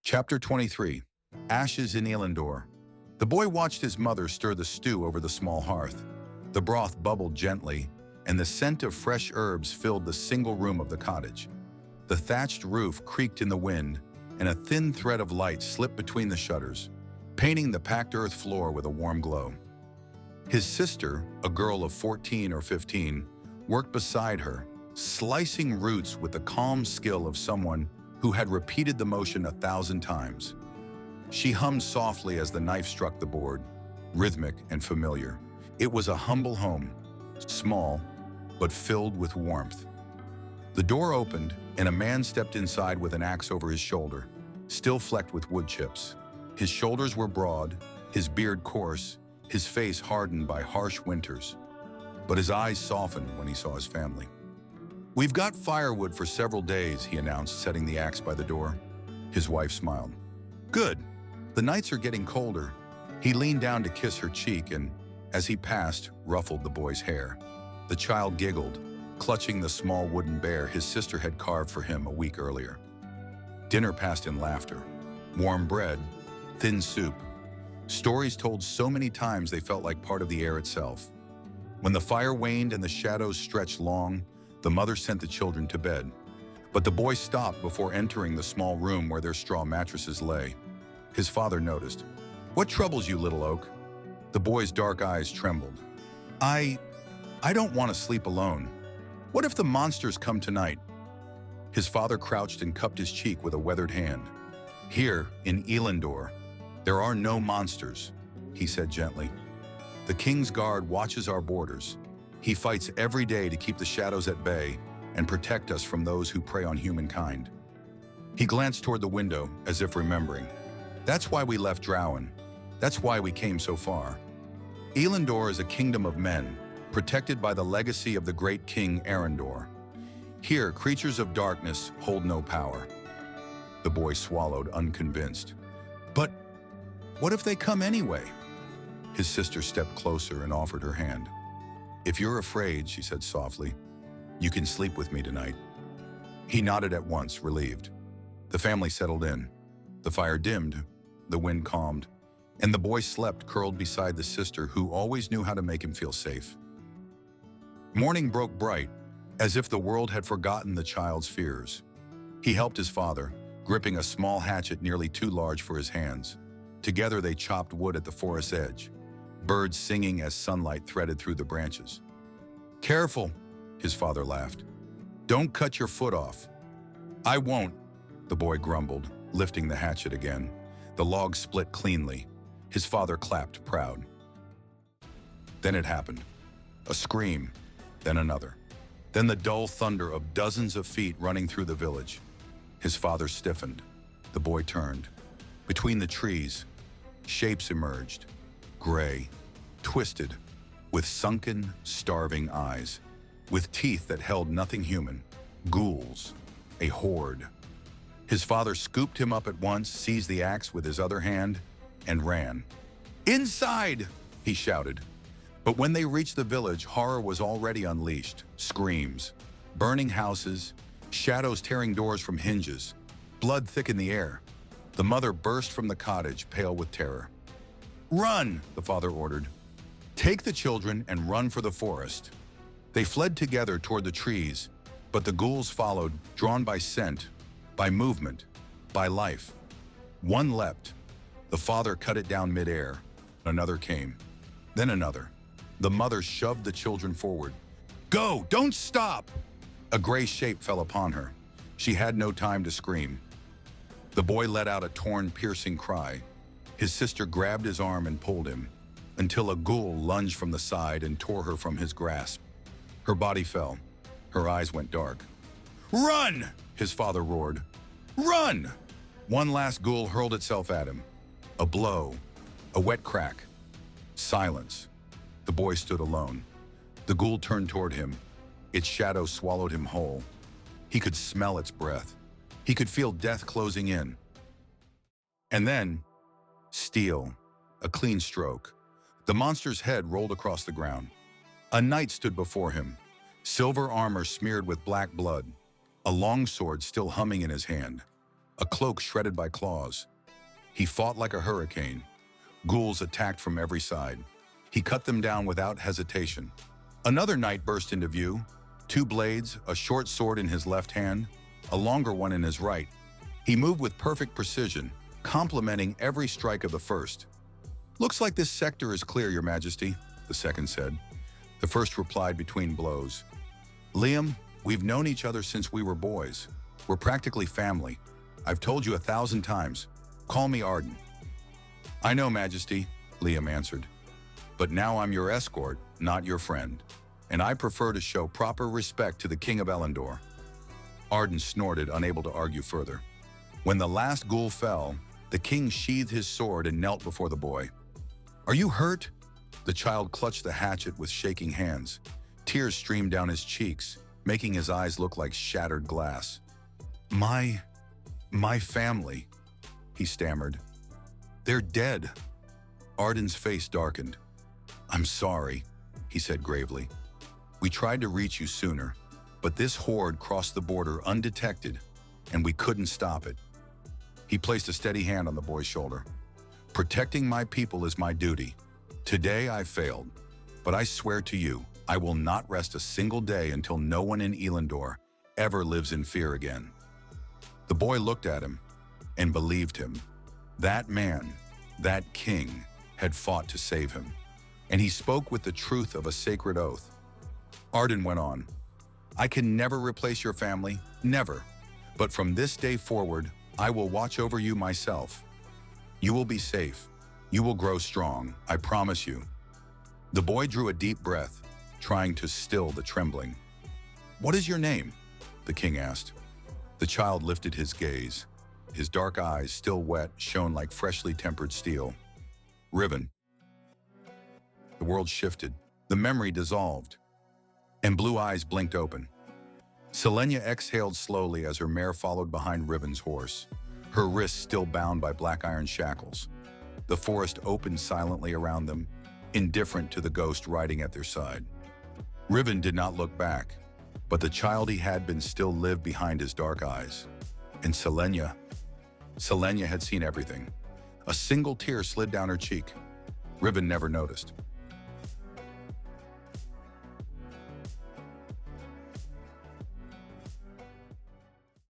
Chapter 23. Ashes in Elyndor. The boy watched his mother stir the stew over the small hearth. The broth bubbled gently, and the scent of fresh herbs filled the single room of the cottage. The thatched roof creaked in the wind, and a thin thread of light slipped between the shutters, painting the packed earth floor with a warm glow. His sister, a girl of 14 or 15, worked beside her, slicing roots with the calm skill of someone who had repeated the motion 1,000 times. She hummed softly as the knife struck the board, rhythmic and familiar. It was a humble home, small, but filled with warmth. The door opened, and a man stepped inside with an axe over his shoulder, still flecked with wood chips. His shoulders were broad, his beard coarse, his face hardened by harsh winters. But his eyes softened when he saw his family. "We've got firewood for several days," he announced, setting the axe by the door. His wife smiled. "Good. The nights are getting colder." He leaned down to kiss her cheek and, as he passed, ruffled the boy's hair. The child giggled, clutching the small wooden bear his sister had carved for him a week earlier. Dinner passed in laughter. Warm bread, thin soup, stories told so many times they felt like part of the air itself. When the fire waned and the shadows stretched long, the mother sent the children to bed. But the boy stopped before entering the small room where their straw mattresses lay. His father noticed. "What troubles you, little oak?" The boy's dark eyes trembled. I don't want to sleep alone. What if the monsters come tonight?" His father crouched and cupped his cheek with a weathered hand. "Here, in Elyndor, there are no monsters," he said gently. "The King's Guard watches our borders. He fights every day to keep the shadows at bay and protect us from those who prey on humankind." He glanced toward the window, as if remembering. "That's why we left Drowen. That's why we came so far. Elyndor is a kingdom of men, protected by the legacy of the great King Arendor. Here, creatures of darkness hold no power." The boy swallowed, unconvinced. "But what if they come anyway?" His sister stepped closer and offered her hand. "If you're afraid," she said softly, "you can sleep with me tonight." He nodded at once, relieved. The family settled in. The fire dimmed, the wind calmed, and the boy slept curled beside the sister who always knew how to make him feel safe. Morning broke bright, as if the world had forgotten the child's fears. He helped his father, gripping a small hatchet nearly too large for his hands. Together they chopped wood at the forest's edge, birds singing as sunlight threaded through the branches. "Careful," his father laughed. "Don't cut your foot off." "I won't," the boy grumbled, lifting the hatchet again. The log split cleanly. His father clapped, proud. Then it happened. A scream, then another. Then the dull thunder of dozens of feet running through the village. His father stiffened. The boy turned. Between the trees, shapes emerged, gray, twisted, with sunken, starving eyes, with teeth that held nothing human. Ghouls, a horde. His father scooped him up at once, seized the axe with his other hand, and ran. "Inside!" he shouted. But when they reached the village, horror was already unleashed. Screams, burning houses, shadows tearing doors from hinges, blood thick in the air. The mother burst from the cottage, pale with terror. "Run!" the father ordered. "Take the children and run for the forest." They fled together toward the trees, but the ghouls followed, drawn by scent, by movement, by life. One leapt. The father cut it down midair. Another came. Then another. The mother shoved the children forward. "Go! Don't stop!" A gray shape fell upon her. She had no time to scream. The boy let out a torn, piercing cry. His sister grabbed his arm and pulled him, until a ghoul lunged from the side and tore her from his grasp. Her body fell. Her eyes went dark. "Run!" his father roared. "Run!" One last ghoul hurled itself at him. A blow. A wet crack. Silence. The boy stood alone. The ghoul turned toward him. Its shadow swallowed him whole. He could smell its breath. He could feel death closing in. And then, steel. A clean stroke. The monster's head rolled across the ground. A knight stood before him, silver armor smeared with black blood, a longsword still humming in his hand. a cloak shredded by claws. He fought like a hurricane. Ghouls attacked from every side. He cut them down without hesitation. Another knight burst into view, 2 blades, a short sword in his left hand, a longer one in his right. He moved with perfect precision, complementing every strike of the first. "Looks like this sector is clear, Your Majesty," the second said. The first replied between blows. "Liam, we've known each other since we were boys. We're practically family. I've told you 1,000 times. Call me Arden." "I know, Majesty," Liam answered. "But now I'm your escort, not your friend. And I prefer to show proper respect to the King of Elyndor." Arden snorted, unable to argue further. When the last ghoul fell, the king sheathed his sword and knelt before the boy. "Are you hurt?" The child clutched the hatchet with shaking hands. Tears streamed down his cheeks, making his eyes look like shattered glass. My family," he stammered. "They're dead." Arden's face darkened. "I'm sorry," he said gravely. "We tried to reach you sooner, but this horde crossed the border undetected, and we couldn't stop it." He placed a steady hand on the boy's shoulder. "Protecting my people is my duty. Today I failed, but I swear to you, I will not rest a single day until no one in Elyndor ever lives in fear again." The boy looked at him and believed him. That man, that king, had fought to save him, and he spoke with the truth of a sacred oath. Arden went on, "I can never replace your family, never. But from this day forward, I will watch over you myself. You will be safe. You will grow strong, I promise you." The boy drew a deep breath, trying to still the trembling. "What is your name?" the king asked. The child lifted his gaze. His dark eyes, still wet, shone like freshly tempered steel. "Riven." The world shifted. The memory dissolved, and blue eyes blinked open. Selenia exhaled slowly as her mare followed behind Riven's horse, her wrists still bound by black iron shackles. The forest opened silently around them, indifferent to the ghost riding at their side. Riven did not look back, but the child he had been still lived behind his dark eyes. And Selenia had seen everything. A single tear slid down her cheek. Riven never noticed.